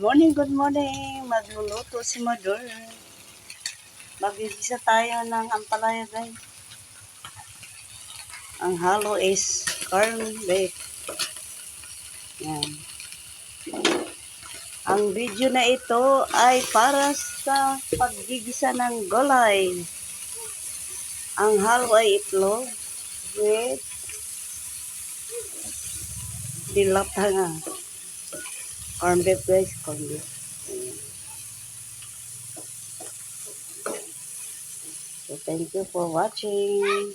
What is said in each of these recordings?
Good morning. Magluluto si Mother. Magigisa tayo ng ampalaya, guys. Ang halo is corn beef. Yan. Ang video na ito ay para sa paggigisa ng gulay. Ang halo ay itlog with dilata. Corn beef, guys. Corn beef. So, thank you for watching.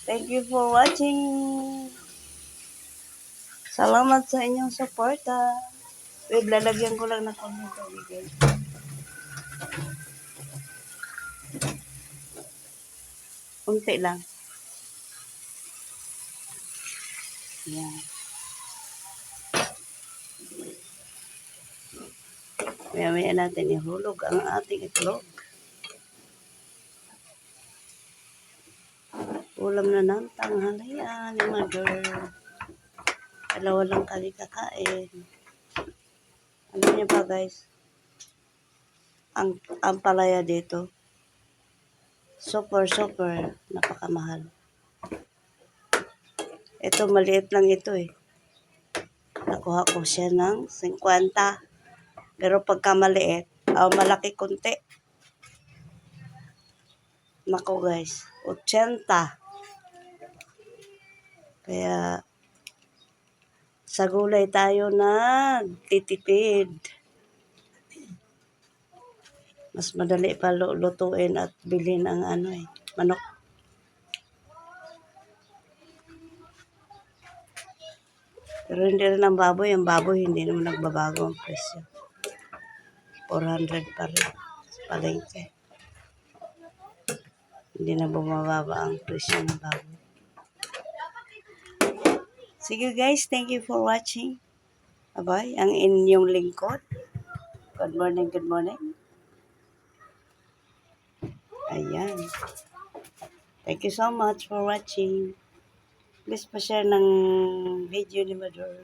Thank you for watching. Salamat sa inyong suporta. Wait, lalagyan ko lang ng konting tubig, guys. Kunti lang. Yan. Maya-maya natin ihulog ang ating itlog. Ulam na ng tanghalian ni Mother. Dalawa lang kami kakain. Alam niyo ba, guys? Ang palaya dito, super napakamahal. Ito, maliit lang ito eh. Nakuha ko siya ng 50. Pero pagka maliit, malaki konti. Nako, guys, 80. Kaya, sa gulay tayo nagtitipid. Mas madali pa lutuin at bilhin ang manok. Pero hindi rin ang baboy. Ang baboy hindi naman nagbabago ang presyo. 400 pa rin sa palengke. Hindi na bumababa ang presyo ng baboy. Sige guys, thank you for watching. Bye-bye. Ang inyong lingkod. Good morning, good morning. Ayan. Thank you so much for watching. Please pa-share ng video ni Mother.